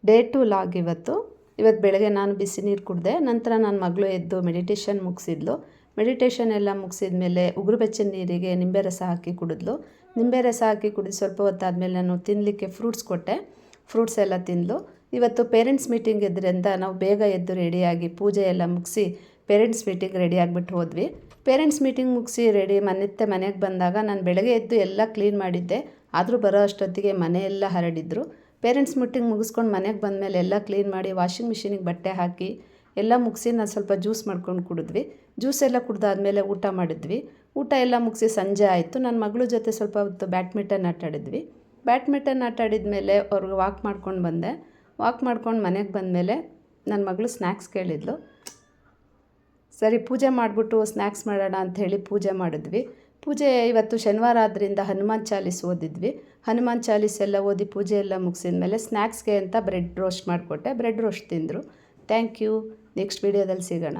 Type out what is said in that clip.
Day 2 log ಇವತ್ತು ಬೆಳಗ್ಗೆ ನಾನು ಬಿಸಿ ನೀರು ಕುಡಿದೆ. ನಂತರ ನನ್ನ ಮಗಳು ಎದ್ದು ಮೆಡಿಟೇಷನ್ ಮುಗಿಸಿದ್ಲು. ಮೆಡಿಟೇಷನ್ ಎಲ್ಲ ಮುಗಿಸಿದ ಮೇಲೆ ಉಗುರು ಬೆಚ್ಚನ ನೀರಿಗೆ ನಿಂಬೆ ರಸ ಹಾಕಿ ಕುಡಿದ್ಲು. ನಿಂಬೆ ರಸ ಹಾಕಿ ಕುಡಿದು ಸ್ವಲ್ಪ ಹೊತ್ತಾದಮೇಲೆ ನಾನು ತಿನ್ನಲಿಕ್ಕೆ ಫ್ರೂಟ್ಸ್ ಕೊಟ್ಟೆ. ಫ್ರೂಟ್ಸ್ ಎಲ್ಲ ತಿಂದಳು. ಇವತ್ತು ಪೇರೆಂಟ್ಸ್ ಮೀಟಿಂಗ್ ಇದ್ದರಿಂದ ನಾವು ಬೇಗ ಎದ್ದು ರೆಡಿಯಾಗಿ ಪೂಜೆ ಎಲ್ಲ ಮುಗಿಸಿ ಪೇರೆಂಟ್ಸ್ ಮೀಟಿಂಗ್ ರೆಡಿ ಆಗಿಬಿಟ್ಟು ಹೋದ್ವಿ. ಪೇರೆಂಟ್ಸ್ ಮೀಟಿಂಗ್ ಮುಗಿಸಿ ಮನೆಗೆ ಬಂದಾಗ ನಾನು ಬೆಳಗ್ಗೆ ಎದ್ದು ಎಲ್ಲ ಕ್ಲೀನ್ ಮಾಡಿದ್ದೆ. ಆದರೂ ಬರೋ ಅಷ್ಟೊತ್ತಿಗೆ ಮನೆಯೆಲ್ಲ ಹರಡಿದ್ರು. ಪೇರೆಂಟ್ಸ್ ಮೀಟಿಂಗ್ ಮುಗಿಸ್ಕೊಂಡು ಮನೆಗೆ ಬಂದಮೇಲೆ ಎಲ್ಲ ಕ್ಲೀನ್ ಮಾಡಿ ವಾಷಿಂಗ್ ಮಿಷಿನಿಗೆ ಬಟ್ಟೆ ಹಾಕಿ ಎಲ್ಲ ಮುಗಿಸಿ ನಾನು ಸ್ವಲ್ಪ ಜ್ಯೂಸ್ ಮಾಡ್ಕೊಂಡು ಕುಡಿದ್ವಿ. ಜ್ಯೂಸ್ ಎಲ್ಲ ಕುಡ್ದಾದ್ಮೇಲೆ ಊಟ ಮಾಡಿದ್ವಿ. ಊಟ ಎಲ್ಲ ಮುಗಿಸಿ ಸಂಜೆ ಆಯಿತು. ನನ್ನ ಮಗಳ ಜೊತೆ ಸ್ವಲ್ಪ ಹೊತ್ತು ಬ್ಯಾಡ್ಮಿಂಟನ್ ಆಟಾಡಿದ್ವಿ. ಬ್ಯಾಡ್ಮಿಂಟನ್ ಆಟಾಡಿದ್ಮೇಲೆ ಅವ್ರಿಗೆ ವಾಕ್ ಮಾಡ್ಕೊಂಡು ಬಂದೆ. ವಾಕ್ ಮಾಡ್ಕೊಂಡು ಮನೆಗೆ ಬಂದಮೇಲೆ ನನ್ನ ಮಗಳು ಸ್ನ್ಯಾಕ್ಸ್ ಕೇಳಿದ್ಲು. ಸರಿ ಪೂಜೆ ಮಾಡಿಬಿಟ್ಟು ಸ್ನ್ಯಾಕ್ಸ್ ಮಾಡೋಣ ಅಂಥೇಳಿ ಪೂಜೆ ಮಾಡಿದ್ವಿ. ಪೂಜೆ ಇವತ್ತು ಶನಿವಾರ ಆದ್ದರಿಂದ ಹನುಮಾನ್ ಚಾಲೀಸ್ ಓದಿದ್ವಿ. ಹನುಮಾನ್ ಚಾಲೀಸ್ ಎಲ್ಲ ಓದಿ ಪೂಜೆ ಎಲ್ಲ ಮುಗಿಸಿದ ಮೇಲೆ ಸ್ನ್ಯಾಕ್ಸ್ಗೆ ಅಂತ ಬ್ರೆಡ್ ರೋಸ್ಟ್ ಮಾಡಿಕೊಟ್ಟೆ. ಬ್ರೆಡ್ ರೋಸ್ಟ್ ತಿಂದರು. Thank you. ನೆಕ್ಸ್ಟ್ ವೀಡಿಯೋದಲ್ಲಿ ಸಿಗೋಣ.